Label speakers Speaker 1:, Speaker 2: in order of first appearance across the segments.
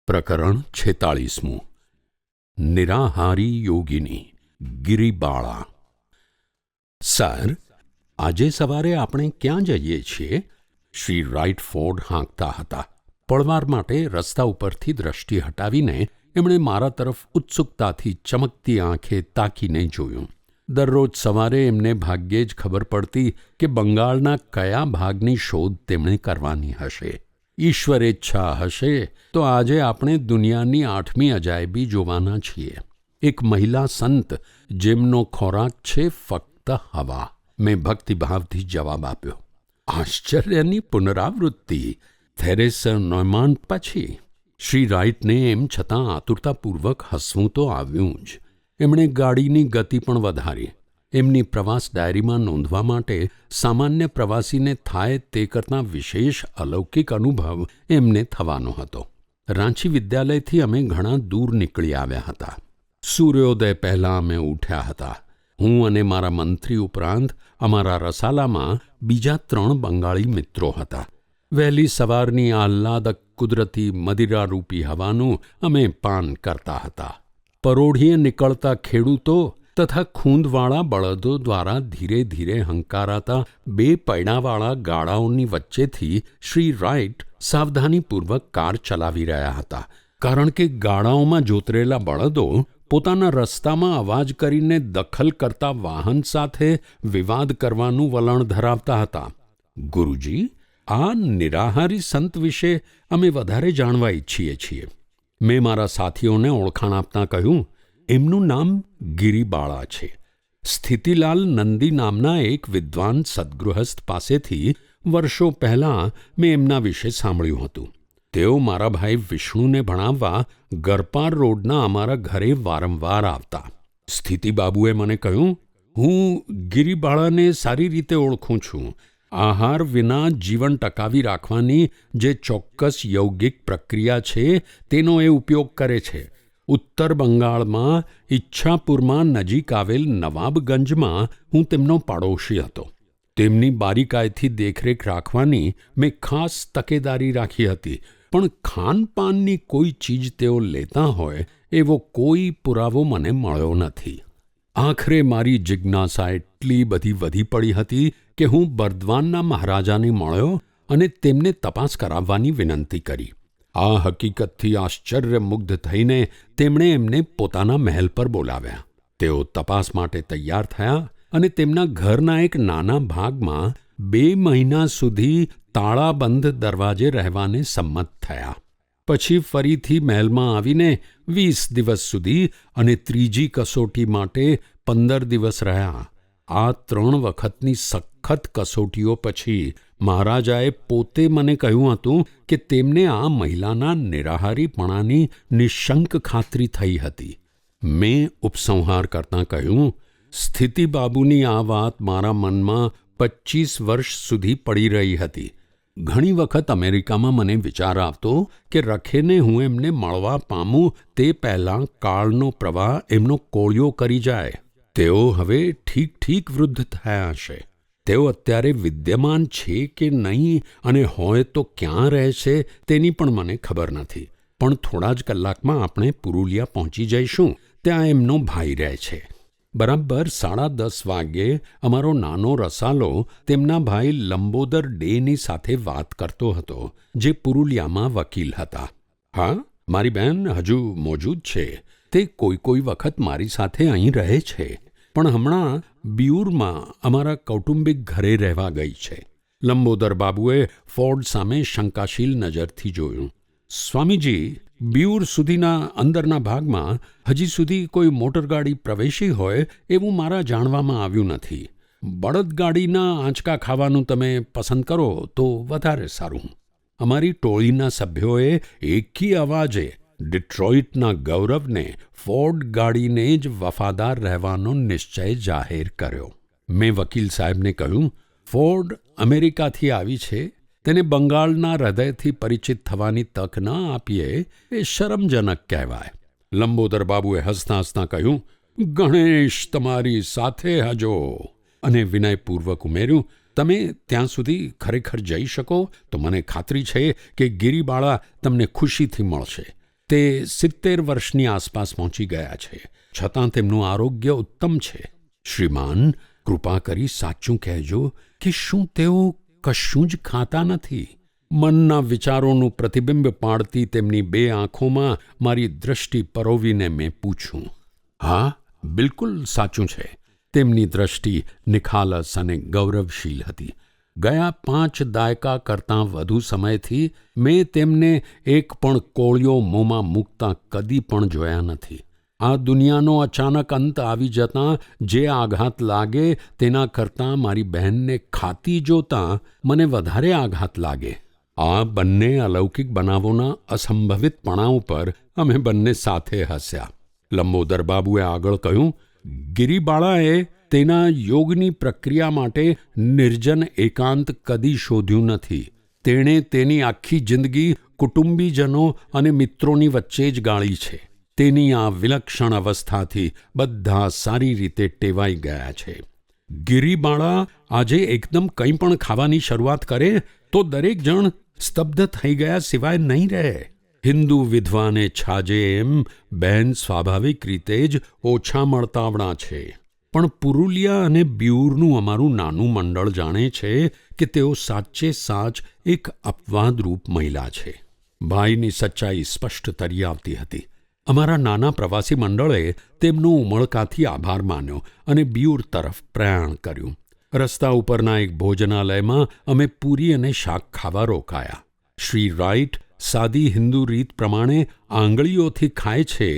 Speaker 1: પ્રકરણ 46 નિરાહારી યોગિની ગિરિબાળા. સર, આજે સવારે આપણે ક્યાં જઈએ છીએ? શ્રી રાઇટફોર્ડ હાંકતા હતા. પળવાર માટે રસ્તા ઉપરથી દ્રષ્ટિ હટાવીને એમણે મારા તરફ ઉત્સુકતાથી ચમકતી આંખે તાકીને જોયું. દરરોજ સવારે એમને ભાગ્યે જ ખબર પડતી કે બંગાળના કયા ભાગની શોધ તેમણે કરવાની હશે. ઈશ્વરેચ્છા હશે તો આજે આપણે દુનિયાની 8મી અજાયબી જોવાના છીએ. એક મહિલા સંત જેમનો ખોરાક છે ફક્ત હવા. મેં ભક્તિભાવથી જવાબ આપ્યો. આશ્ચર્યની પુનરાવૃત્તિ. થેરેસા નોયમાન પછી શ્રી રાઇટને એમ છતાં આતુરતાપૂર્વક હસવું તો આવ્યું જ. એમણે ગાડીની ગતિ પણ વધારી. એમની પ્રવાસ ડાયરીમાં નોંધવા માટે સામાન્ય પ્રવાસીને થાય તે કરતાં વિશેષ અલૌકિક અનુભવ એમને થવાનો હતો. રાંચી વિદ્યાલયથી અમે ઘણા દૂર નીકળી આવ્યા હતા. સૂર્યોદય પહેલાં અમે ઉઠ્યા હતા. હું અને મારા મંત્રી ઉપરાંત અમારા રસાલામાં બીજા 3 બંગાળી મિત્રો હતા. વહેલી સવારની આહ્લાદક કુદરતી મદિરારૂપી હવાનું અમે પાન કરતા હતા. પરોઢીએ નીકળતા ખેડૂતો તથા ખૂંદવાળા બળદો દ્વારા ધીરે ધીરે હંકારાતા 2 પૈડાવાળા ગાડાઓની વચ્ચેથી શ્રી રાઇટ સાવધાનીપૂર્વક કાર ચલાવી રહ્યા હતા. કારણ કે ગાડાઓમાં જોતરેલા બળદો પોતાના રસ્તામાં અવાજ કરીને દખલ કરતા વાહન સાથે વિવાદ કરવાનું વલણ ધરાવતા હતા. ગુરુજી, આ નિરાહારી સંત વિશે અમે વધારે જાણવા ઈચ્છીએ છીએ. મેં મારા સાથીઓને ઓળખાણ આપતાં કહ્યું, એમનું નામ ગિરિબાળા છે. સ્થિતિલાલ નંદી નામના એક વિદ્વાન સદ્ગૃહસ્થ પાસેથી વર્ષો પહેલાં મેં એમના વિશે સાંભળ્યું હતું. તેઓ મારા ભાઈ વિષ્ણુને ભણાવવા ગરપાર રોડના અમારા ઘરે વારંવાર આવતા. સ્થિતિબાબુએ મને કહ્યું, હું ગિરિબાળાને સારી રીતે ઓળખું છું. આહાર વિના જીવન ટકાવી રાખવાની જે ચોક્કસ યૌગિક પ્રક્રિયા છે તેનો એ ઉપયોગ કરે છે. ઉત્તર બંગાળમાં ઈચ્છાપુરમાં નજીક આવેલ નવાબગંજમાં હું તેમનો પાડોશી હતો. તેમની બારીકાઈથી દેખરેખ રાખવાની મેં ખાસ તકેદારી રાખી હતી, પણ ખાનપાનની કોઈ ચીજ તેઓ લેતા હોય એવો કોઈ પુરાવો મને મળ્યો નથી. આખરે મારી જિજ્ઞાસા એટલી બધી વધી પડી હતી કે હું બર્દવાનના મહારાજાને મળ્યો અને તેમને તપાસ કરાવવાની વિનંતી કરી. આ હકીકતથી આશ્ચર્યમુગ્ધ થઈને તેમણે એમને પોતાના મહેલ પર બોલાવ્યા. તેઓ તપાસ માટે તૈયાર થયા અને તેમના ઘરના એક નાના ભાગમાં 2 મહિના સુધી તાળાબંધ દરવાજે રહેવાને સંમત થયા. પછી ફરીથી મહેલમાં આવીને 20 દિવસ સુધી અને ત્રીજી કસોટી માટે 15 દિવસ રહ્યા. આ 3 વખતની સખત કસોટીઓ પછી મહારાજાએ પોતે મને કહ્યું હતું કે તેમને આ મહિલાના નિરાહારીપણાની નિઃશંક ખાતરી થઈ હતી. મેં ઉપસંહાર કરતાં કહ્યું, સ્થિતિબાબુની આ વાત મારા મનમાં 25 વર્ષ સુધી પડી રહી હતી. ઘણી વખત અમેરિકામાં મને વિચાર આવતો કે રખેને હું એમને મળવા પામું તે પહેલાં કાળનો પ્રવાહ એમનો કોળિયો કરી જાય. તેઓ હવે ઠીક વૃદ્ધ થયા હશે. તેઓ અત્યારે વિદ્યમાન છે કે નહીં અને હોય તો ક્યાં રહે છે તેની પણ મને ખબર નથી. પણ થોડા જ કલાકમાં આપણે પુરુલિયા પહોંચી જઈશું. ત્યાં એમનો ભાઈ રહે છે. બરાબર 10:30 વાગ્યે અમારો નાનો રસાલો તેમના ભાઈ લંબોદર ડેની સાથે વાત કરતો હતો, જે પુરુલિયામાં વકીલ હતા. હા, મારી બહેન હજુ મોજૂદ છે. તે કોઈ વખત મારી સાથે અહીં રહે છે, પણ હમણાં બ્યુરમાં અમારા કૌટુંબિક ઘરે રહેવા ગઈ છે. લંબોદર બાબુએ ફોર્ડ સામે શંકાશીલ નજરથી જોયું. સ્વામીજી, બ્યુર સુધીના અંદરના ભાગમાં હજી સુધી કોઈ મોટરગાડી પ્રવેશી હોય એવું મારા જાણવામાં આવ્યું નથી. બળદગાડીના આંચકા ખાવાનું તમે પસંદ કરો તો વધારે સારું. અમારી ટોળીના સભ્યોએ એકી અવાજે ડિટ્રોઇટના ગૌરવને ફોર્ડ ગાડીને જ વફાદાર રહેવાનો નિશ્ચય જાહેર કર્યો. મેં વકીલ સાહેબને કહ્યું, ફોર્ડ અમેરિકાથી આવી છે. તેને બંગાળના હૃદયથી પરિચિત થવાની તક ન આપીએ એ શરમજનક કહેવાય. લંબોદર બાબુએ હસતાં હસતાં કહ્યું, ગણેશ તમારી સાથે હજો, અને વિનયપૂર્વક ઉમેર્યું, તમે ત્યાં સુધી ખરેખર જઈ શકો તો મને ખાતરી છે કે ગિરિબાળા તમને ખુશીથી મળશે. તે 70 વર્ષની આસપાસ પહોંચી ગયા છે, છતાં તેમનું આરોગ્ય ઉત્તમ છે. શ્રીમાન, કૃપા કરી સાચું કહેજો કે શું તેઓ કશું જ ખાતા નથી? મનના વિચારોનું પ્રતિબિંબ પાડતી તેમની 2 આંખોમાં મારી દૃષ્ટિ પરોવીને મેં પૂછ્યું. હા, બિલકુલ સાચું છે. તેમની દૃષ્ટિ નિખાલસ અને ગૌરવશીલ હતી. ગયા 5 દાયકા કરતાં વધુ સમયથી મેં તેમને એક પણ કોળિયો મોંમાં મૂકતા કદી પણ જોયા નથી. આ દુનિયાનો અચાનક અંત આવી જતાં જે આઘાત લાગે તેના કરતાં મારી બહેનને ખાતી જોતાં મને વધારે આઘાત લાગે. આ બંને અલૌકિક બનાવોના અસંભવિતપણા ઉપર અમે બંને સાથે હસ્યા. લંબોદર બાબુએ આગળ કહ્યું, ગિરિબાળાએ તેના યોગની પ્રક્રિયા માટે નિર્જન એકાંત કદી શોધ્યું નથી. તેણે તેની આખી જિંદગી કુટુંબીજનો અને મિત્રોની વચ્ચે જ ગાળી છે. તેની આ વિલક્ષણ અવસ્થાથી બધા સારી રીતે ટેવાઈ ગયા છે. ગિરિબાળા આજે એકદમ કંઈ પણ ખાવાની શરૂઆત કરે તો દરેક જણ સ્તબ્ધ થઈ ગયા સિવાય નહીં રહે. હિન્દુ વિધવાને છાજે એમ બહેન સ્વાભાવિક રીતે જ ઓછા મળતાવણા છે. પણ પુરુલિયા અને બ્યુરનું અમારું નાનું મંડળ જાણે છે કે તેઓ સાચે સાચ એક અપવાદરૂપ મહિલા છે. ભાઈની સચ્ચાઈ સ્પષ્ટ તરી આવતી હતી. અમારા નાના પ્રવાસી મંડળે તેમનો ઉમળકાથી આભાર માન્યો અને બ્યુર તરફ પ્રયાણ કર્યું. રસ્તા ઉપરના એક ભોજનાલયમાં અમે પૂરી અને શાક ખાવા રોકાયા. શ્રી રાઇટ સાદી હિન્દુ રીત પ્રમાણે આંગળીઓથી ખાય છે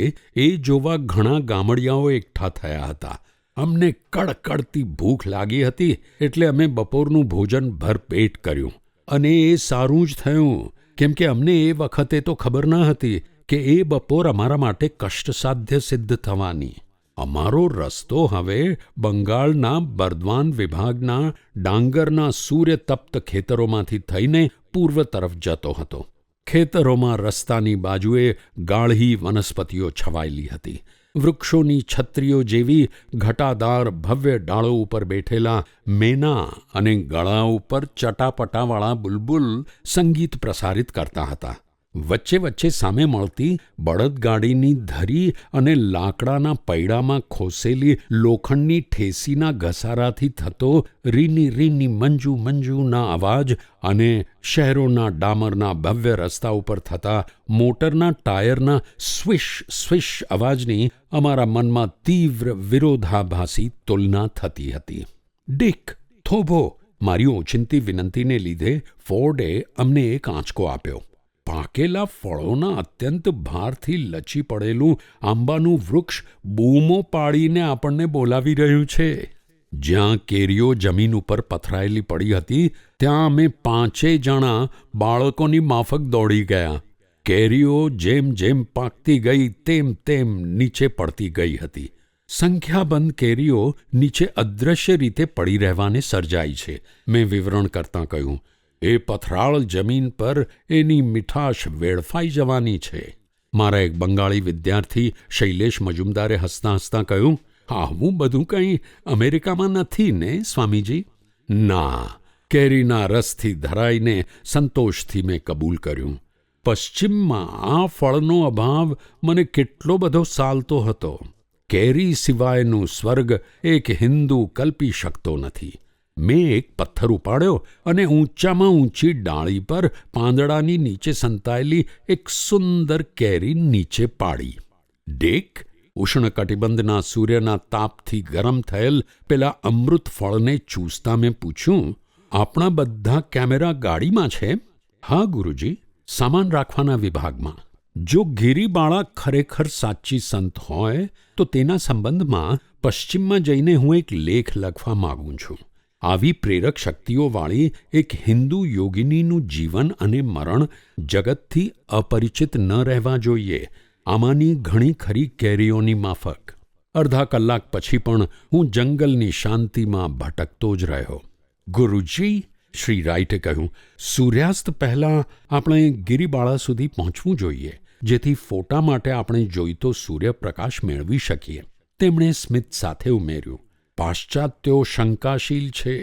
Speaker 1: એ જોવા ઘણા ગામડિયાઓ એકઠા થયા હતા. અમને કડકડતી ભૂખ લાગી હતી એટલે અમે બપોરનું ભોજન ભરપેટ કર્યું. અને એ સારું જ થયું, કેમ કે અમને એ વખતે તો ખબર ન હતી કે એ બપોર અમારા માટે કષ્ટસાધ્ય સિદ્ધ થવાની. અમારો રસ્તો હવે બંગાળના બર્દવાન વિભાગના ડાંગરના સૂર્યતપ્ત ખેતરોમાંથી થઈને પૂર્વ તરફ જતો હતો. ખેતરોમાં રસ્તાની બાજુએ ગાળહી વનસ્પતિઓ છવાયેલી હતી. વૃક્ષોની છત્રીઓ જેવી ઘટાદાર ભવ્ય ડાળો ઉપર બેઠેલા મેના અને ગળા ઉપર ચટાપટાવાળા બુલબુલ સંગીત પ્રસારિત કરતા હતા. વચ્ચે વચ્ચે સામે મળતી બળદગાડીની ધરી અને લાકડાના પૈડામાં ખોસેલી લોખંડની ઠેસીના ઘસારાથી થતો રીની રીની મંજુ મંજુના અવાજ અને શહેરોના ડામરના ભવ્ય રસ્તા ઉપર થતા મોટરના ટાયરના સ્વિશ સ્વિશ અવાજની અમારા મનમાં તીવ્ર વિરોધાભાસી તુલના થતી હતી. ડિક, થોભો! મારી ઓચિંતી વિનંતીને લીધે ફોર્ડે અમને એક આંચકો આપ્યો. પાકેલા ફળોના અત્યંત ભારથી લચી પડેલું આંબાનું વૃક્ષ બૂમો પાડીને આપણને બોલાવી રહ્યું છે. જ્યાં કેરીઓ જમીન ઉપર પથરાયેલી પડી હતી ત્યાં અમે 5 જણા બાળકોની માફક દોડી ગયા. કેરીઓ જેમ જેમ પાકતી ગઈ તેમ તેમ નીચે પડતી ગઈ હતી. સંખ્યાબંધ કેરીઓ નીચે અદૃશ્ય રીતે પડી રહેવાને સર્જાઈ છે. મેં વિવરણ કરતાં કહ્યું, એ પથરાળ જમીન પર એની મીઠાશ વેડફાઈ જવાની છે. મારા એક બંગાળી વિદ્યાર્થી શૈલેષ મજુમદારે હસતાં હસતાં કહ્યું, આવું બધું કંઈ અમેરિકામાં નથી ને સ્વામીજી? ના, કેરીના રસથી ધરાઈને સંતોષથી મેં કબૂલ કર્યું. પશ્ચિમમાં આ ફળનો અભાવ મને કેટલો બધો સાલતો હતો. કેરી સિવાયનું સ્વર્ગ એક હિન્દુ કલ્પી શકતો નથી. મેં એક પથ્થર ઉપાડ્યો અને ઊંચામાં ઊંચી ડાળી પર પાંદડાની નીચે સંતાયેલી એક સુંદર કેરી નીચે પાડી. ડેક, ઉષ્ણકટિબંધના સૂર્યના તાપથી ગરમ થયેલ પેલા અમૃત ફળને ચૂસતા મેં પૂછ્યું, આપણા બધા કેમેરા ગાડીમાં છે? હા ગુરુજી, સામાન રાખવાના વિભાગમાં. જો ગિરિબાળા ખરેખર સાચી સંત હોય તો તેના સંબંધમાં પશ્ચિમમાં જઈને હું એક લેખ લખવા માગું છું. આવી પ્રેરક શક્તિઓવાળી એક હિન્દુ યોગિનીનું જીવન અને મરણ જગતથી અપરિચિત ન રહેવા જોઈએ. આમાંની ઘણી ખરી કેરીઓની માફક. અડધા કલાક પછી પણ હું જંગલની શાંતિમાં ભટકતો જ રહ્યો. ગુરુજી, શ્રી રાઇટે કહ્યું, સૂર્યાસ્ત પહેલાં આપણે ગિરિબાળા સુધી પહોંચવું જોઈએ, જેથી ફોટા માટે આપણે જોઈતો સૂર્યપ્રકાશ મેળવી શકીએ. તેમણે સ્મિત સાથે ઉમેર્યું, પાશ્ચાત્યો શંકાશીલ છે.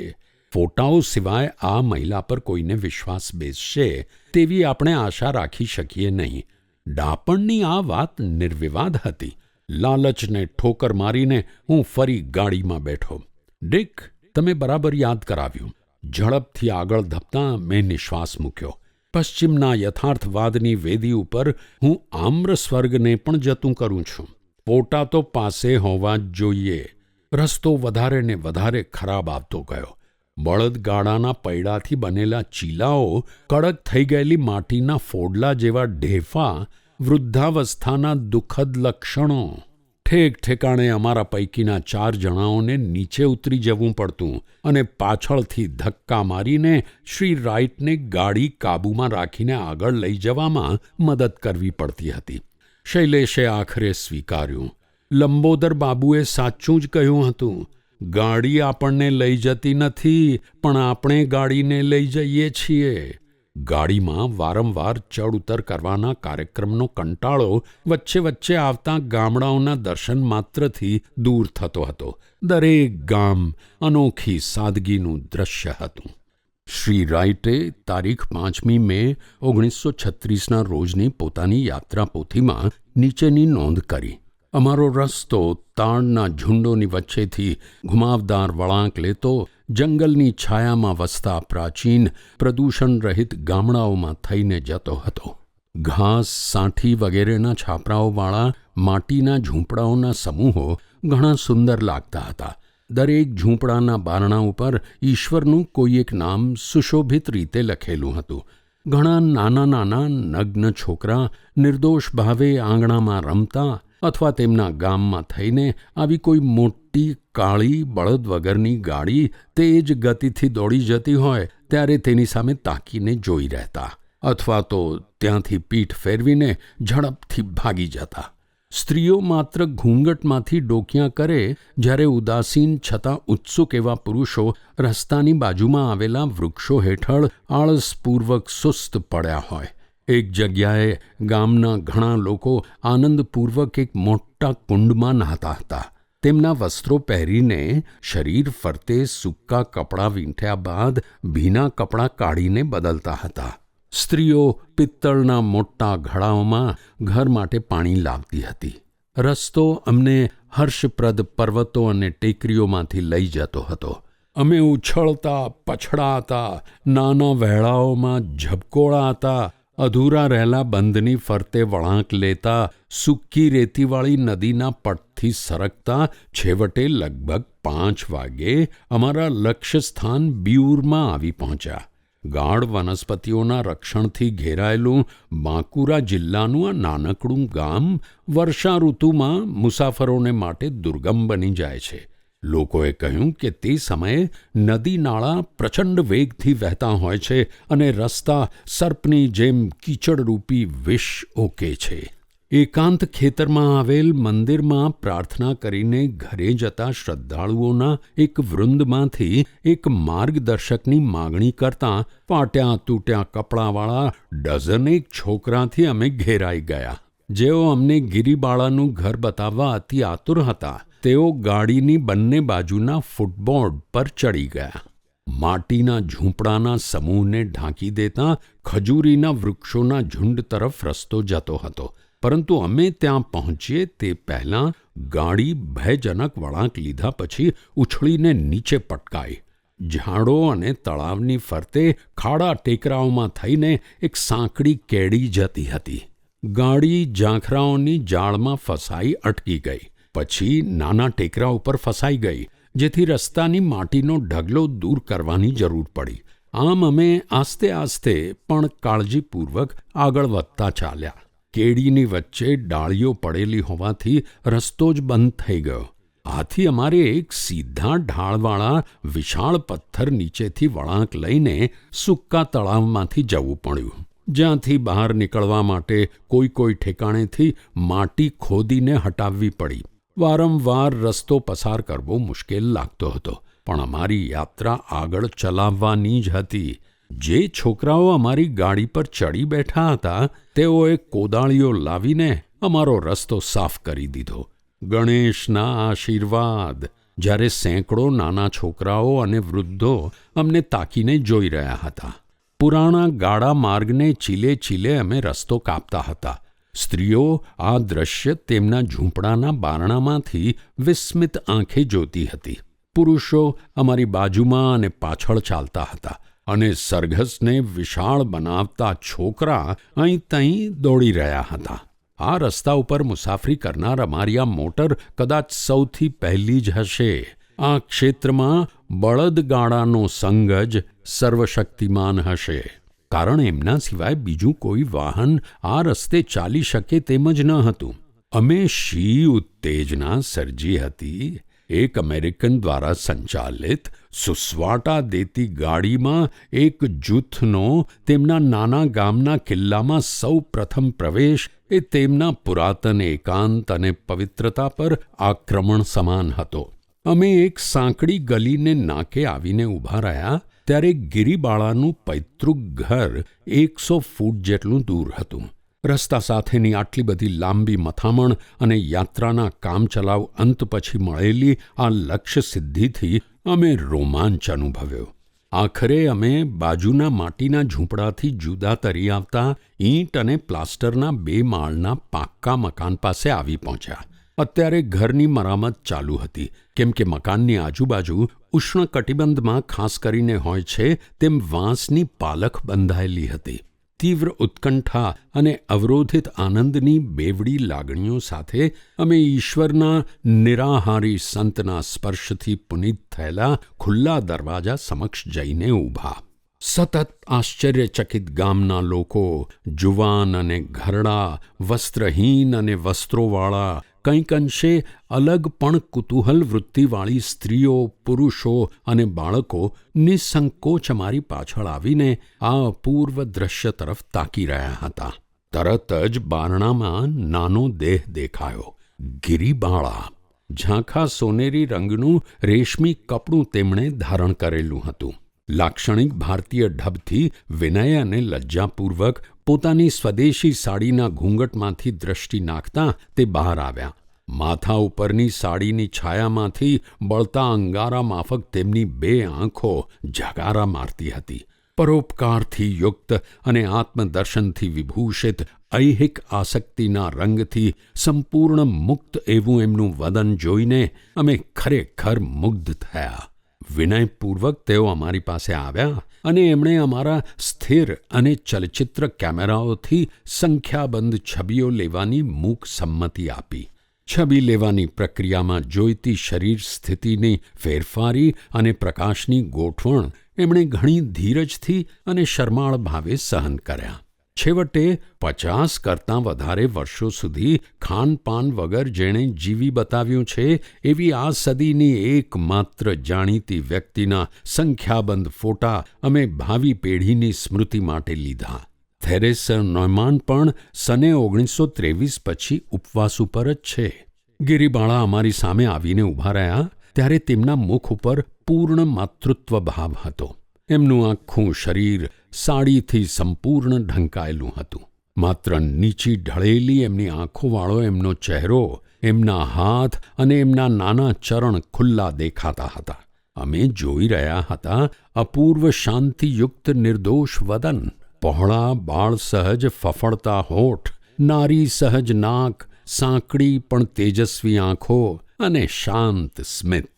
Speaker 1: ફોટાઓ સિવાય આ મહિલા પર કોઈને વિશ્વાસ બેસશે તેવી આપણે આશા રાખી શકીએ નહીં. ડાપણની આ વાત નિર્વિવાદ હતી. લાલચને ઠોકર મારીને હું ફરી ગાડીમાં બેઠો. ડિક, તમે બરાબર યાદ કરાવ્યું. ઝડપથી આગળ ધપતાં મેં નિશ્વાસ મૂક્યો. પશ્ચિમના યથાર્થવાદની વેદી ઉપર હું આમ્ર સ્વર્ગને પણ જતું કરું છું. પોટા તો પાસે હોવા જ જોઈએ. રસ્તો વધારે ને વધારે ખરાબ આવતો ગયો. બળદગાડાના પૈડાથી બનેલા ચીલાઓ, કડક થઈ ગયેલી માટીના ફોડલા જેવા ઢેફા, વૃદ્ધાવસ્થાના દુઃખદ લક્ષણો. ઠેક ઠેકાણે અમારા પૈકીના 4 જણાઓને નીચે ઉતરી જવું પડતું અને પાછળથી ધક્કા મારીને શ્રી રાઇટને ગાડી કાબૂમાં રાખીને આગળ લઈ જવામાં મદદ કરવી પડતી હતી. શૈલેષે આખરે સ્વીકાર્યું. લંબોદર બાબુએ સાચું જ કહ્યું હતું. ગાડી આપણને લઈ જતી નથી, પણ આપણે ગાડીને લઈ જઈએ છીએ. ગાડીમાં વારંવાર ચડ ઉતર કરવાના કાર્યક્રમનો કંટાળો વચ્ચે વચ્ચે આવતા ગામડાઓના દર્શન માત્રથી દૂર થતો હતો. દરેક ગામ અનોખી સાદગીનું દ્રશ્ય હતું. શ્રી રાઇટે તારીખ 5મી મે 1936ના રોજની પોતાની યાત્રા પોથીમાં નીચેની નોંધ કરી. અમારો રસ્તો તાડના ઝુંડોની વચ્ચેથી ઘુમાવદાર વળાંક લેતો જંગલની છાયામાં વસતા પ્રાચીન પ્રદૂષણ રહિત ગામડાઓમાં થઈને જતો હતો. ઘાસ, સાંઠી વગેરેના છાપરાઓવાળા માટીના ઝૂંપડાઓના સમૂહો ઘણા સુંદર લાગતા હતા. દરેક ઝૂંપડાના બારણા ઉપર ઈશ્વરનું કોઈ એક નામ સુશોભિત રીતે લખેલું હતું. ઘણા નાના નાના નગ્ન છોકરા નિર્દોષ ભાવે આંગણામાં રમતા અથવા તેમના ગામમાં થઈને આવી કોઈ મોટી કાળી બળદ વગરની ગાડી તેજ ગતિથી દોડી જતી હોય ત્યારે તેની સામે તાકીને જોઈ રહેતા, અથવા તો ત્યાંથી પીઠ ફેરવીને ઝડપથી ભાગી જતા. સ્ત્રીઓ માત્ર ઘૂંઘટમાંથી ડોકિયાં કરે જ્યારે ઉદાસીન છતાં ઉત્સુક એવા પુરુષો રસ્તાની બાજુમાં આવેલા વૃક્ષો હેઠળ આળસપૂર્વક સુસ્ત પડ્યા હોય. એક જગ્યાએ ગામના ઘણા લોકો આનંદપૂર્વક એક મોટા કુંડમાં નહાતા હતા. તેમના વસ્ત્રો પહેરીને શરીર ફરતે સૂકા કપડાં વીંટ્યા બાદ ભીના કપડાં કાઢીને બદલતા હતા. સ્ત્રીઓ પિત્તળના મોટા ઘડાઓમાં ઘર માટે પાણી લાવતી હતી. રસ્તો અમને હર્ષપ્રદ પર્વતો અને ટેકરીઓમાંથી લઈ જતો હતો. અમે ઉછળતા, પછડાતા, નાના વહેણાઓમાં ઝબકોળાતા, અધૂરા રહેલા બંધની ફરતે વળાંક લેતા, સૂકી રેતીવાળી નદીના પટથી સરકતા છેવટે લગભગ 5 વાગ્યે અમારા લક્ષ્યસ્થાન બ્યુરમાં આવી પહોંચ્યા. ગાઢ વનસ્પતિઓના રક્ષણથી ઘેરાયેલું બાંકુરા જિલ્લાનું આ નાનકડું ગામ વર્ષા ઋતુમાં મુસાફરોને માટે દુર્ગમ બની જાય છે. લોકોએ કહ્યું કે તે સમયે નદી નાળા પ્રચંડ વેગથી વહેતા હોય છે અને રસ્તા સર્પની જેમ કીચડરૂપી વિષ ઓકે છે. એકાંત ખેતરમાં આવેલ મંદિરમાં પ્રાર્થના કરીને ઘરે જતા શ્રદ્ધાળુઓના એક વૃંદમાંથી એક માર્ગદર્શકની માગણી કરતાં ફાટ્યા તૂટ્યા કપડાંવાળા ડઝનેક છોકરાથી અમે ઘેરાઈ ગયા. જેઓ અમને ગિરિબાળાનું ઘર બતાવવા અતિ આતુર હતા, તેઓ ગાડીની બંને બાજુના ફૂટબોર્ડ પર ચડી ગયા. માટીના ઝૂંપડાના સમૂહને ઢાંકી દેતા ખજૂરીના વૃક્ષોના ઝુંડ તરફ રસ્તો જતો હતો. પરંતુ અમે ત્યાં પહોંચીએ તે પહેલાં ગાડી ભયજનક વળાંક લીધા પછી ઉછળીને નીચે પટકાઈ. ઝાડો અને તળાવની ફરતે ખાડા ટેકરાઓમાં થઈને એક સાંકડી કેડી જતી હતી. ગાડી ઝાંખરાઓની જાળમાં ફસાઈ અટકી ગઈ. પછી નાના ટેકરા ઉપર ફસાઈ ગઈ, જેથી રસ્તાની માટીનો ઢગલો દૂર કરવાની જરૂર પડી. આમ અમે આસ્તે આસ્તે પણ કાળજીપૂર્વક આગળ વધતા ચાલ્યા. કેડીની વચ્ચે ડાળીઓ પડેલી હોવાથી રસ્તો જ બંધ થઈ ગયો. આથી અમારે એક સીધા ઢાળવાળા વિશાળ પથ્થર નીચેથી વળાંક લઈને સૂકા તળાવમાંથી જવું પડ્યું, જ્યાંથી બહાર નીકળવા માટે કોઈ ઠેકાણેથી માટી ખોદીને હટાવવી પડી. વારંવાર રસ્તો પસાર કરવો મુશ્કેલ લાગતો હતો, પણ અમારી યાત્રા આગળ ચલાવવાની જ હતી. જે છોકરાઓ અમારી ગાડી પર ચડી બેઠા હતા, તેઓએ કોદાળીઓ લાવીને અમારો રસ્તો સાફ કરી દીધો. ગણેશના આશીર્વાદ! જ્યારે સેંકડો નાના છોકરાઓ અને વૃદ્ધો અમને તાકીને જોઈ રહ્યા હતા. પુરાણા ગાડા માર્ગને ચીલે ચીલે અમે રસ્તો કાપતા હતા. સ્ત્રીઓ આ દ્રશ્ય તેમના ઝૂંપડાના બારણામાંથી વિસ્મિત આંખે જોતી હતી. પુરુષો અમારી બાજુમાં અને પાછળ ચાલતા હતા, અને સરઘસને વિશાળ બનાવતા છોકરા અહીં તહીં દોડી રહ્યા હતા. આ રસ્તા ઉપર મુસાફરી કરનાર અમારી આ મોટર કદાચ સૌથી પહેલી જ હશે. આ ક્ષેત્રમાં બળદગાડાનો સંઘ જ સર્વશક્તિમાન હશે, કારણ એમના સિવાય બીજું કોઈ વાહન આ રસ્તે ચાલી શકે તેમ જ ન હતું. અમે શી ઉત્તેજના સર્જી હતી! એક અમેરિકન દ્વારા સંચાલિત સુસવાટા દેતી ગાડીમાં એક જૂથનો તેમના નાના ગામના કિલ્લામાં સૌ પ્રથમ પ્રવેશ એ તેમના પુરાતન એકાંત અને પવિત્રતા પર આક્રમણ સમાન હતો. અમે એક સાંકડી ગલીને નાકે આવીને ઊભા રહ્યા ત્યારે ગિરિબાળાનું પૈતૃક ઘર 100 ફૂટ જેટલું દૂર હતું. રસ્તા સાથેની આટલી બધી લાંબી મથામણ અને યાત્રાના કામચલાઉ અંત પછી મળેલી આ લક્ષ્ય સિદ્ધિથી અમે રોમાંચ અનુભવ્યો. આખરે અમે બાજુના માટીના ઝૂંપડાથી જુદા તરી આવતા ઈંટ અને પ્લાસ્ટરના 2 માળના પાક્કા મકાન પાસે આવી પહોંચ્યા. અત્યારે ઘરની મરામત ચાલુ હતી, કેમ કે મકાનની આજુબાજુ ઉષ્ણકટિબંધમાં ખાસ કરીને હોય છે તેમ વાંસની પાલખ બંધાયેલી હતી. તીવ્ર ઉત્કંઠા અને અવરોધિત આનંદની બેવડી લાગણીઓ સાથે અમે ઈશ્વરના નિરાહારી સંતના સ્પર્શથી પુનિત થયેલા ખુલ્લા દરવાજા સમક્ષ જઈને ઊભા. સતત આશ્ચર્યચકિત ગામના લોકો, જુવાન અને ઘરડા, વસ્ત્રહીન અને વસ્ત્રોવાળા, કંઈક અંશે અલગ પણ કુતૂહલ વૃત્તિવાળી સ્ત્રીઓ, પુરુષો અને બાળકો નિસંકોચ અમારી પાછળ આવીને આ અપૂર્વ દ્રશ્ય તરફ તાકી રહ્યા હતા. તરત જ બારણામાં નાનો દેહ દેખાયો. ગિરિબાળા. ઝાંખા સોનેરી રંગનું રેશમી કપડું તેમણે ધારણ કરેલું હતું. લાક્ષણિક ભારતીય ઢબથી વિનય અને લજ્જાપૂર્વક પોતાની સ્વદેશી સાડીના ઘૂંઘટમાંથી દ્રષ્ટિ નાખતા તે બહાર આવ્યા. માથા ઉપરની સાડીની છાયામાંથી બળતા અંગારા માફક તેમની 2 આંખો જગારા મારતી હતી. પરોપકારથી યુક્ત અને આત્મદર્શનથી વિભૂષિત ઐહિક આસક્તિના રંગથી સંપૂર્ણ મુક્ત એવું એમનું વદન જોઈને અમે ખરેખર મુગ્ધ થયા. વિનયપૂર્વક તેઓ અમારી પાસે આવ્યા અને એમણે અમારા સ્થિર અને ચલચિત્ર કેમેરાઓથી સંખ્યાબંધ છબીઓ લેવાની મૂક સંમતિ આપી. છબી લેવાની પ્રક્રિયામાં જોઈતી શરીર સ્થિતિની ફેરફારી અને પ્રકાશની ગોઠવણ એમણે ઘણી ધીરજથી અને શરમાળ ભાવે સહન કર્યા. છેવટે 50 કરતાં વધારે વર્ષો સુધી ખાનપાન વગર જેણે જીવી બતાવ્યું છે એવી આ સદીની એકમાત્ર જાણીતી વ્યક્તિના સંખ્યાબંધ ફોટા અમે ભાવિ પેઢીની સ્મૃતિ માટે લીધા. થેરેસા નોયમાન પણ સને 1923 પછી ઉપવાસ ઉપર જ છે. ગિરિબાળા અમારી સામે આવીને ઊભા રહ્યા ત્યારે તેમના મુખ ઉપર પૂર્ણ માતૃત્વ ભાવ હતો. એમનું આખું શરીર સાડીથી સંપૂર્ણ ઢંકાયેલું હતું. માત્ર નીચી ઢળેલી એમની આંખોવાળો એમનો ચહેરો, એમના હાથ અને એમના નાના ચરણ ખુલ્લા દેખાતા હતા. અમે જોઈ રહ્યા હતા અપૂર્વ શાંતિયુક્ત નિર્દોષ વદન, પહોળા બાળ સહજ ફફડતા હોઠ, નારી સહજ નાક, સાંકડી પણ તેજસ્વી આંખો અને શાંત સ્મિત.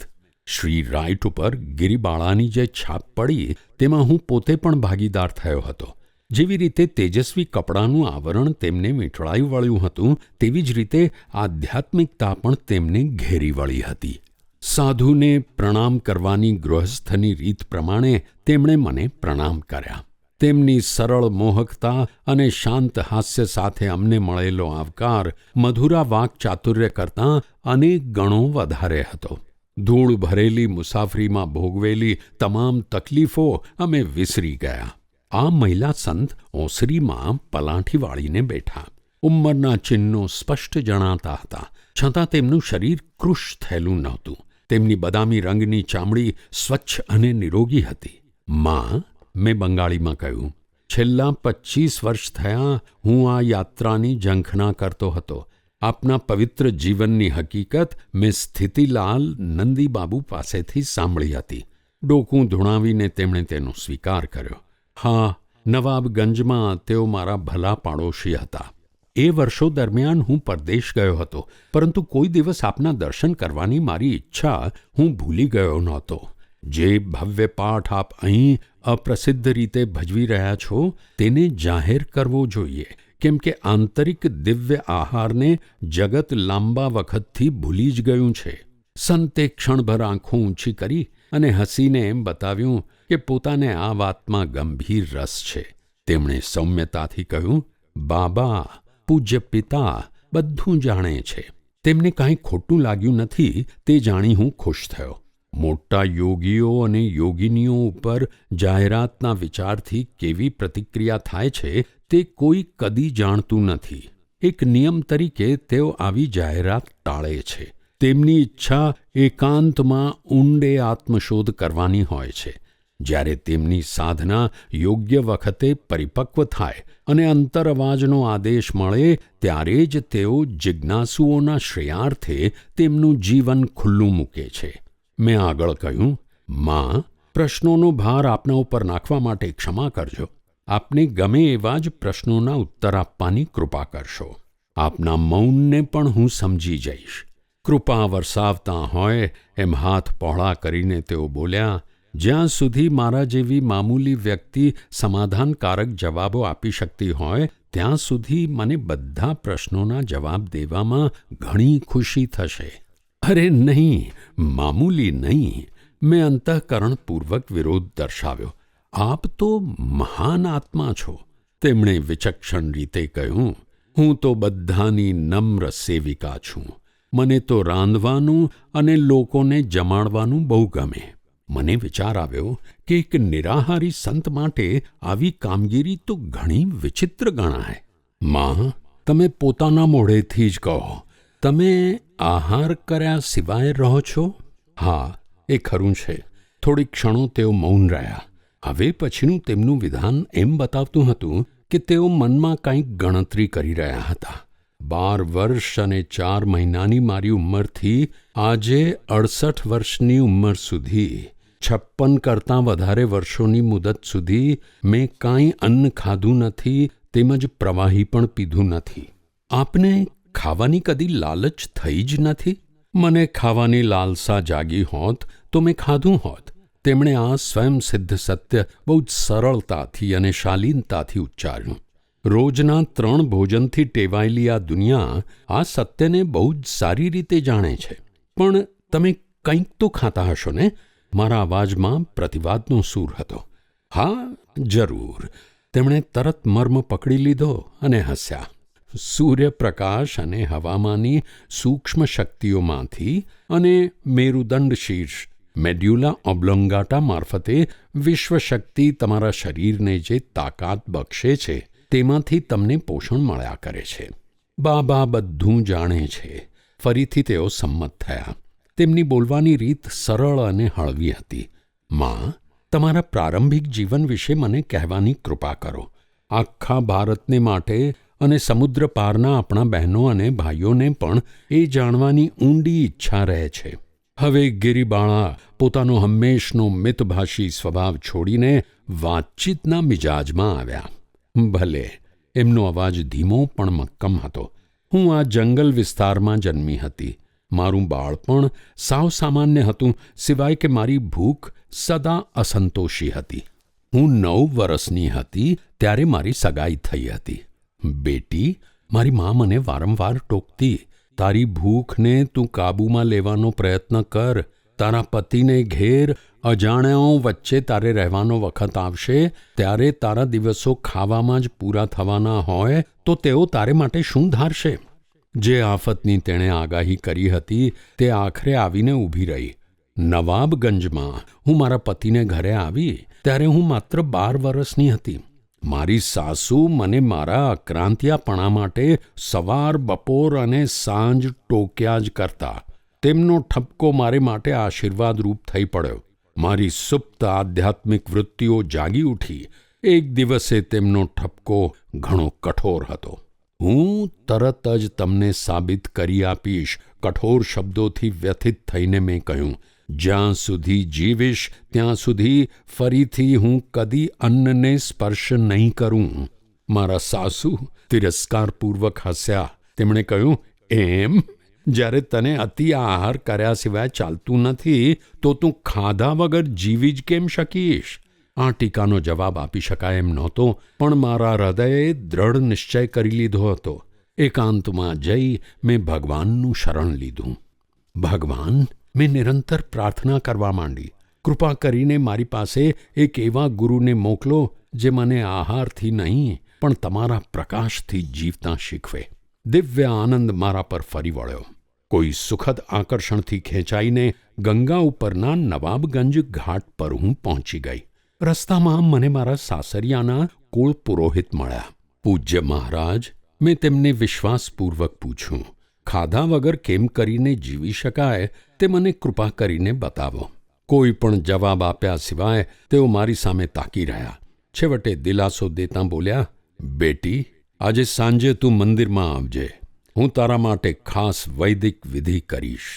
Speaker 1: શ્રી રાઈટ ઉપર ગિરિબાળાની જે છાપ પડી તેમાં હું પોતે પણ ભાગીદાર થયો હતો. જેવી રીતે તેજસ્વી કપડાનું આવરણ તેમને વીંટળાઈ વળ્યું હતું, તેવી જ રીતે આધ્યાત્મિકતા પણ તેમને ઘેરી વળી હતી. સાધુને પ્રણામ કરવાની ગૃહસ્થની રીત પ્રમાણે તેમણે મને પ્રણામ કર્યા. તેમની સરળ મોહકતા અને શાંત હાસ્ય સાથે અમને મળેલો આવકાર મધુરા વાક્ચાતુર્ય કરતાં અનેક ગણો વધારે હતો. ધૂળ ભરેલી મુસાફરીમાં ભોગવેલી તમામ તકલીફો અમે વિસરી ગયા. આ મહિલા સંત ઓસરીમાં પલાંઠી વાળીને બેઠા. ઉંમરના ચિહ્નો સ્પષ્ટ જણાતા હતા, છતાં તેમનું શરીર કૃશ થયેલું નહોતું. તેમની બદામી રંગની ચામડી સ્વચ્છ અને નિરોગી હતી. માં, મેં બંગાળીમાં કહ્યું, છેલ્લા 25 વર્ષ થયા હું આ યાત્રાની ઝંખના કરતો હતો. આપના પવિત્ર જીવનની હકીકત મેં સ્થિતિલાલ નંદીબાબુ પાસેથી સાંભળી હતી. ડોકું ધૂણાવીને તેમણે તેનો સ્વીકાર કર્યો. હા, નવાબગંજમાં તેઓ મારા ભલા પાડોશી હતા. એ વર્ષો દરમિયાન હું પરદેશ ગયો હતો, પરંતુ કોઈ દિવસ આપના દર્શન કરવાની મારી ઈચ્છા હું ભૂલી ગયો નહોતો. જે ભવ્ય પાઠ આપ અહીં અપ્રસિદ્ધ રીતે ભજવી રહ્યા છો તેને જાહેર કરવો જોઈએ, કેમ કે આંતરિક દિવ્ય આહારને જગત લાંબા વખતથી ભૂલી જ ગયું છે. સંતે ક્ષણભર આંખો ઊંચી કરી અને હસીને એમ બતાવ્યું કે પોતાને આ વાતમાં ગંભીર રસ છે. તેમણે સૌમ્યતાથી કહ્યું, બાબા, પૂજ્ય પિતા બધું જાણે છે. તેમને કાંઈ ખોટું લાગ્યું નથી તે જાણી હું ખુશ થયો. મોટા યોગીઓ અને યોગિનીઓ ઉપર જાહેરાતના વિચારથી કેવી પ્રતિક્રિયા થાય છે તે કોઈ કદી જાણતું નથી. એક નિયમ તરીકે તેઓ આવી જાહેરાત ટાળે છે. તેમની ઈચ્છા એકાંતમાં ઊંડે આત્મશોધ કરવાની હોય છે. જ્યારે તેમની સાધના યોગ્ય વખતે પરિપક્વ થાય અને અંતર અવાજનો આદેશ મળે ત્યારે જ તેઓ જિજ્ઞાસુઓના શ્રેયાર્થે તેમનું જીવન ખુલ્લું મૂકે છે. મેં આગળ કહ્યું, માં, પ્રશ્નોનો ભાર આપના ઉપર નાખવા માટે ક્ષમા કરજો. આપને ગમે એવા જ પ્રશ્નોના ઉત્તર આપવાની કૃપા કરશો. આપના મૌનને પણ હું સમજી જઈશ. કૃપા વરસાવતા હોય એમ હાથ પહોળા કરીને તેઓ બોલ્યા, જ્યાં સુધી મારા જેવી મામૂલી વ્યક્તિ સમાધાનકારક જવાબો આપી શકતી હોય ત્યાં સુધી મને બધા પ્રશ્નોના જવાબ દેવામાં ઘણી ખુશી થશે. અરે નહીં, મામૂલી નહીં. મેં અંતઃકરણપૂર્વક વિરોધ દર્શાવ્યો. આપ તો મહાન આત્મા છો. તેમણે વિચક્ષણ રીતે કહ્યું, હું તો બધાની નમ્ર સેવિકા છું. મને તો રાંધવાનું અને લોકોને જમાડવાનું બહુ ગમે. મને વિચાર આવ્યો કે એક નિરાહારી સંત માટે આવી કામગીરી તો ઘણી વિચિત્ર ગણાય. માં, તમે પોતાના મોઢેથી જ કહો, તમે આહાર કર્યા સિવાય રહો છો? હા, એ ખરું છે. થોડી ક્ષણો તેઓ મૌન રહ્યા. હવે પછીનું તેમનું વિધાન એમ બતાવતું હતું કે તેઓ મનમાં કંઈક ગણતરી કરી રહ્યા હતા. 12 વર્ષ અને 4 મહિનાની મારી ઉંમરથી આજે 68 વર્ષની ઉંમર સુધી, 56 કરતાં વધારે વર્ષોની મુદત સુધી મેં કાંઈ અન્ન ખાધું નથી, તેમજ પ્રવાહી પણ પીધું નથી. આપને ખાવાની કદી લાલચ થઈ જ નથી? મને ખાવાની લાલસા જાગી હોત તો મેં ખાધું હોત. તેમણે આ સ્વયંસિદ્ધ સત્ય બહુ જ સરળતાથી અને શાલીનતાથી ઉચ્ચાર્યું. રોજના 3 ભોજનથી ટેવાયેલી આ દુનિયા આ સત્યને બહુ જ સારી રીતે જાણે છે. પણ તમે કંઈક તો ખાતા હશો ને? મારા અવાજમાં પ્રતિવાદનો સૂર હતો. હા, જરૂર. તેમણે તરત મર્મ પકડી લીધો અને હસ્યા. સૂર્યપ્રકાશ અને હવામાંની સૂક્ષ્મ શક્તિઓમાંથી અને મેરુદંડ શીર્ષ મેડ્યુલા ઓબ્લોંગાટા મારફતે વિશ્વશક્તિ તમારા શરીરને જે તાકાત બક્ષે છે તેમાંથી તમને પોષણ મળ્યા કરે છે. બાબા બધું જાણે છે. ફરીથી તેઓ સંમત થયા. તેમની બોલવાની રીત સરળ અને હળવી હતી. માં, તમારા પ્રારંભિક જીવન વિશે મને કહેવાની કૃપા કરો. આખા ભારતને માટે અને સમુદ્ર પારના આપણા બહેનો અને ભાઈઓને પણ એ જાણવાની ઊંડી ઈચ્છા રહે છે. હવે ગિરિબાળા પોતાનો હંમેશનો મિતભાષી સ્વભાવ છોડીને વાતચીતના મિજાજમાં આવ્યા. ભલે, એમનો અવાજ ધીમો પણ મક્કમ હતો. હું આ જંગલ વિસ્તારમાં જન્મી હતી. મારું બાળપણ સાવ સામાન્ય હતું, સિવાય કે મારી ભૂખ સદા અસંતોષી હતી. હું 9 વર્ષની હતી ત્યારે મારી સગાઈ થઈ હતી. બેટી, મારી મા મને વારંવાર ટોકતી, તારી ભૂખને તું કાબૂમાં લેવાનો પ્રયત્ન કર. તારા પતિને ઘેર અજાણ્યાઓ વચ્ચે તારે રહેવાનો વખત આવશે ત્યારે તારા દિવસો ખાવામાં જ પૂરા થવાના હોય તો તેઓ તારે માટે શું ધારશે? જે આફતની તેણે આગાહી કરી હતી તે આખરે આવીને ઊભી રહી. નવાબગંજમાં હું મારા પતિને ઘરે આવી ત્યારે હું માત્ર 12 વર્ષની હતી. મારી સાસુ મને મારા અક્રાંતિયાપણા માટે સવાર, બપોર અને સાંજ ટોક્યા જ કરતા. તેમનો ઠપકો મારે માટે આશીર્વાદરૂપ થઈ પડ્યો. મારી સુપ્ત આધ્યાત્મિક વૃત્તિઓ જાગી ઉઠી. એક દિવસે તેમનો ઠપકો ઘણો કઠોર હતો. હું તરત જ તમને સાબિત કરી આપીશ, કઠોર શબ્દોથી વ્યથિત થઈને મેં કહ્યું. જ્યાં સુધી જીવીશ ત્યાં સુધી ફરીથી હું કદી અન્નને સ્પર્શ નહીં કરું. મારા સાસુ તિરસ્કારપૂર્વક હસ્યા. તેમણે કહ્યું, એમ? જ્યારે તને અતિ આહાર કર્યા સિવાય ચાલતું નથી તો તું ખાધા વગર જીવી જ કેમ શકીશ? આ ટીકાનો જવાબ આપી શકાય એમ નહોતો, પણ મારા હૃદયે દ્રઢ નિશ્ચય કરી લીધો હતો. એકાંતમાં જઈ મેં ભગવાનનું શરણ લીધું. ભગવાન, મેં નિરંતર પ્રાર્થના કરવા માંડી. કૃપા કરીને મારી પાસે એક એવા ગુરુને મોકલો જે મને આહારથી નહીં પણ તમારા પ્રકાશથી જીવતા શીખવે. દિવ્ય આનંદ મારા પર ફરી વળ્યો. કોઈ સુખદ આકર્ષણથી ખેંચાઈને ગંગા ઉપરના નવાબગંજ ઘાટ પર હું પહોંચી ગઈ. રસ્તામાં મને મારા સાસરિયાના કુળ પુરોહિત મળ્યા. પૂજ્ય મહારાજ, મેં તેમને વિશ્વાસપૂર્વક પૂછ્યું, ખાધા વગર કેમ કરીને જીવી શકાય તે મને કૃપા કરીને બતાવો. કોઈ પણ જવાબ આપ્યા સિવાય તેઓ મારી સામે તાકી રહ્યા. છેવટે દિલાસો દેતાં બોલ્યા, બેટી, આજે સાંજે તું મંદિરમાં આવજે. હું તારા માટે ખાસ વૈદિક વિધિ કરીશ.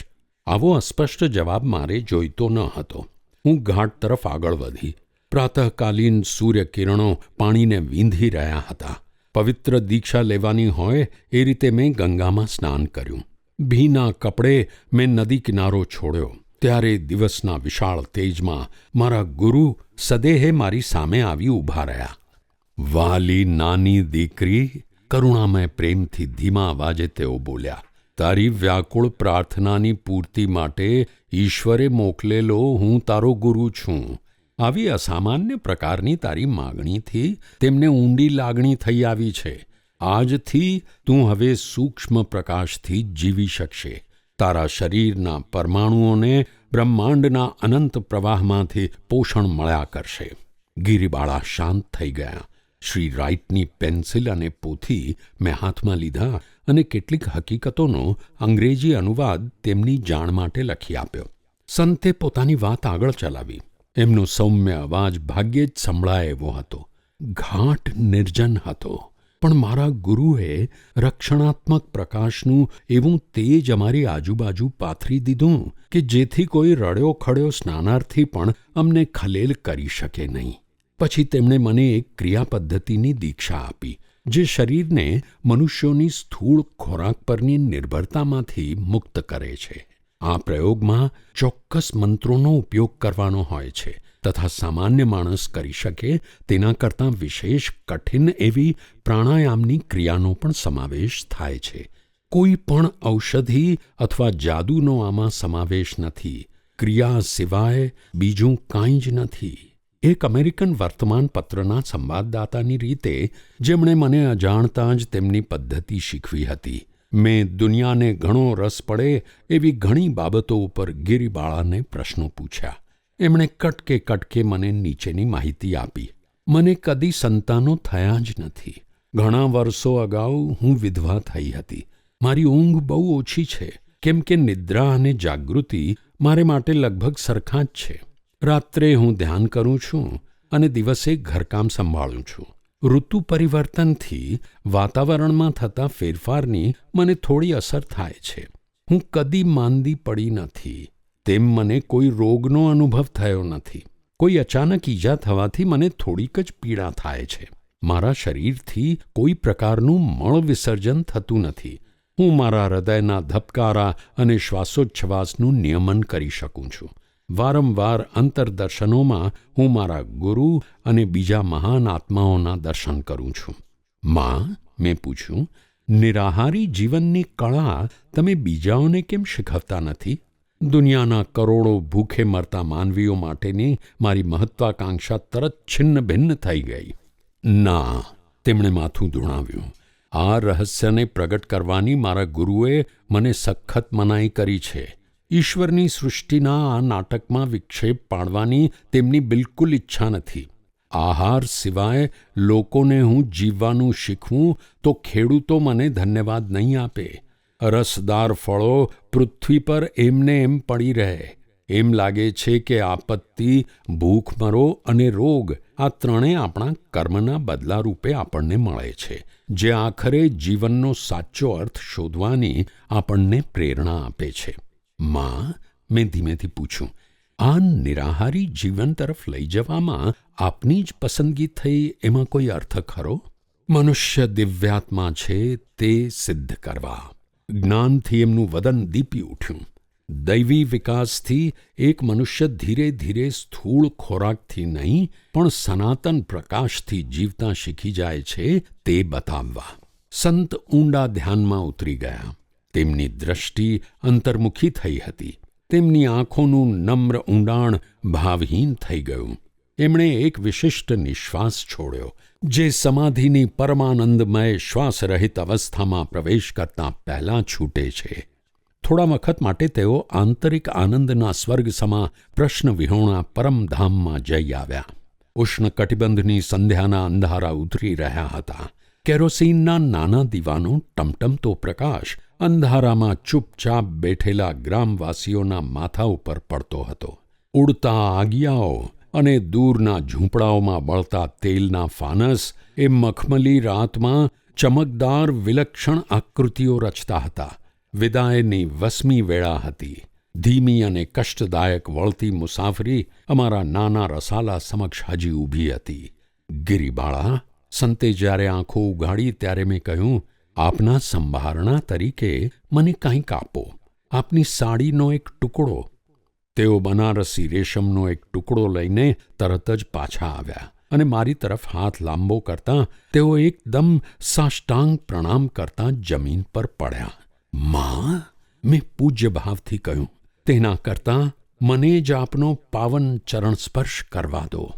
Speaker 1: આવો અસ્પષ્ટ જવાબ મારે જોઈતો ન હતો. હું ઘાટ તરફ આગળ વધી. પ્રાતઃકાલીન સૂર્યકિરણો પાણીને વીંધી રહ્યા હતા. પવિત્ર દીક્ષા લેવાની હોય એ રીતે મેં ગંગામાં સ્નાન કર્યું. ભીના કપડે મેં નદી કિનારો છોડ્યો. ત્યારે દિવસના વિશાળ તેજમાં મારા ગુરુ સદેહે મારી સામે આવી ઊભા રહ્યા. વાલી નાની દીકરી, કરુણામય પ્રેમથી ધીમા અવાજે તેઓ બોલ્યા, તારી વ્યાકુળ પ્રાર્થનાની પૂર્તિ માટે ઈશ્વરે મોકલેલો હું તારો ગુરુ છું. આવી અસામાન્ય પ્રકારની તારી માગણીથી તેમને ઊંડી લાગણી થઈ આવી છે. આજથી તું હવે સૂક્ષ્મ પ્રકાશથી જીવી શકશે. તારા શરીરના પરમાણુઓને બ્રહ્માંડના અનંત પ્રવાહમાંથી પોષણ મળ્યા કરશે. ગિરિબાળા શાંત થઈ ગયા. શ્રી રાઇટની પેન્સિલ અને પોથી મેં હાથમાં લીધા અને કેટલીક હકીકતોનો અંગ્રેજી અનુવાદ તેમની જાણ માટે લખી આપ્યો. સંતે પોતાની વાત આગળ ચલાવી. એમનો સૌમ્ય અવાજ ભાગ્યે જ સંભળાય એવો હતો. ઘાટ નિર્જન હતો, પણ મારા ગુરુએ રક્ષણાત્મક પ્રકાશનું એવું તેજ અમારી આજુબાજુ પાથરી દીધું કે જેથી કોઈ રડ્યો ખડ્યો સ્નાનાર્થી પણ અમને ખલેલ કરી શકે નહીં. પછી તેમણે મને એક ક્રિયા પદ્ધતિની દીક્ષા આપી, જે શરીરને મનુષ્યોની સ્થૂળ ખોરાક પરની નિર્ભરતામાંથી મુક્ત કરે છે. આ પ્રયોગમાં ચોક્કસ મંત્રોનો ઉપયોગ કરવાનો હોય છે તથા સામાન્ય માણસ કરી શકે તેના કરતાં વિશેષ કઠિન એવી પ્રાણાયામની ક્રિયાનો પણ સમાવેશ થાય છે. કોઈ પણ ઔષધિ અથવા જાદુનો આમાં સમાવેશ નથી. ક્રિયા સિવાય બીજું કાંઈ જ નથી. એક અમેરિકન વર્તમાનપત્રના સંવાદદાતાની રીતે જેમણે મને અજાણતાં જ તેમની પદ્ધતિ શીખવી હતી. મેં દુનિયાને ઘણો રસ પડે એવી ઘણી બાબતો ઉપર ગિરિબાળાને પ્રશ્નો પૂછ્યા. એમણે કટકે કટકે મને નીચેની માહિતી આપી. મને કદી સંતાનો થયા જ નથી. ઘણા વર્ષો અગાઉ હું વિધવા થઈ હતી. મારી ઊંઘ બહુ ઓછી છે, કેમ કે નિદ્રા અને જાગૃતિ મારે માટે લગભગ સરખા જ છે. રાત્રે હું ધ્યાન કરું છું અને દિવસે ઘરકામ સંભાળું છું. ઋતુ પરિવર્તનથી વાતાવરણમાં થતા ફેરફારની મને થોડી અસર થાય છે. હું કદી માંદી પડી નથી. તેમ મને કોઈ રોગનો અનુભવ થયો નથી. કોઈ અચાનક ઈજા થવાથી મને થોડીક જ પીડા થાય છે. મારા શરીરથી કોઈ પ્રકારનું મળ વિસર્જન થતું નથી. હું મારા હૃદયના ધબકારા અને શ્વાસોચ્છ્વાસનું નિયમન કરી શકું છું. વારંવાર અંતરદર્શનોમાં હું મારા ગુરુ અને બીજા મહાન આત્માઓના દર્શન કરું છું. માં, મેં પૂછ્યું, નિરાહારી જીવનની કળા તમે બીજાઓને કેમ શીખવતા નથી? દુનિયાના કરોડો ભૂખે મરતા માનવીઓ માટેની મારી મહત્વાકાંક્ષા તરત છિન્ન ભિન્ન થઈ ગઈ. ના, તેમણે માથું ધૂણાવ્યું. આ રહસ્યને પ્રગટ કરવાની મારા ગુરુએ મને સખત મનાઈ કરી છે. ઈશ્વરની સૃષ્ટિના આ નાટકમાં વિક્ષેપ પાડવાની તેમની બિલકુલ ઈચ્છા નથી. આહાર સિવાય લોકોને હું જીવવાનું શીખવું તો ખેડૂતો મને ધન્યવાદ નહીં આપે. રસદાર ફળો પૃથ્વી પર એમને એમ પડી રહે. એમ લાગે છે કે આપત્તિ, ભૂખમરો અને રોગ આ ત્રણેય આપણા કર્મના બદલા રૂપે આપણને મળે છે, જે આખરે જીવનનો સાચો અર્થ શોધવાની આપણને પ્રેરણા આપે છે. માં, મેં ધીમેથી પૂછ્યું, આ નિરાહારી જીવન તરફ લઈ જવામાં આપની જ પસંદગી થઈ એમાં કોઈ અર્થ ખરો? મનુષ્ય દિવ્યાત્મા છે તે સિદ્ધ કરવા. જ્ઞાનથી એમનું વદન દીપી ઉઠ્યું. દૈવી વિકાસથી એક મનુષ્ય ધીરે ધીરે સ્થૂળ ખોરાકથી નહીં પણ સનાતન પ્રકાશથી જીવતા શીખી જાય છે તે બતાવવા. સંત ઊંડા ધ્યાનમાં ઉતરી ગયા. તેમની દ્રષ્ટિ અંતર્મુખી થઈ હતી. તેમની આંખોનું નમ્ર ઊંડાણ ભાવહીન થઈ ગયું. એમણે એક વિશિષ્ટ નિશ્વાસ છોડ્યો, જે સમાધિની પરમાનંદમય શ્વાસરહિત અવસ્થામાં પ્રવેશ કરતાં પહેલાં છૂટે છે. થોડા વખત માટે તેઓ આંતરિક આનંદના સ્વર્ગ સમા પ્રશ્નવિહોણા પરમધામમાં જઈ આવ્યા. ઉષ્ણકટિબંધની સંધ્યાના અંધારા ઉતરી રહ્યા હતા. કેરોસીનના નાના દીવાનો ટમટમતો પ્રકાશ અંધારામાં ચૂપચાપ બેઠેલા ગ્રામવાસીઓના માથા ઉપર પડતો હતો. ઉડતા આગિયાઓ અને દૂરના ઝૂંપડાઓમાં બળતા તેલના ફાનસ એ મખમલી રાતમાં ચમકદાર વિલક્ષણ આકૃતિઓ રચતા હતા. વિદાયની વસમી વેળા હતી. ધીમી અને કષ્ટદાયક વળતી મુસાફરી અમારા નાના રસાલા સમક્ષ હજી ઊભી હતી. ગિરિબાળા, સંતે જ્યારે આંખો ઉઘાડી ત્યારે મેં કહ્યું, આપના સંભારણા તરીકે મને કંઈક આપો. આપની સાડીનો એક ટુકડો. તેઓ બનારસી રેશમનો એક ટુકડો લઈને તરત જ પાછા આવ્યા અને મારી તરફ હાથ લાંબો કરતાં તેઓ એકદમ સાષ્ટાંગ પ્રણામ કરતાં જમીન પર પડ્યા. માં, મેં પૂજ્ય ભાવથી કહ્યું, તેના કરતાં મને જ આપનો પાવન ચરણ સ્પર્શ કરવા દો.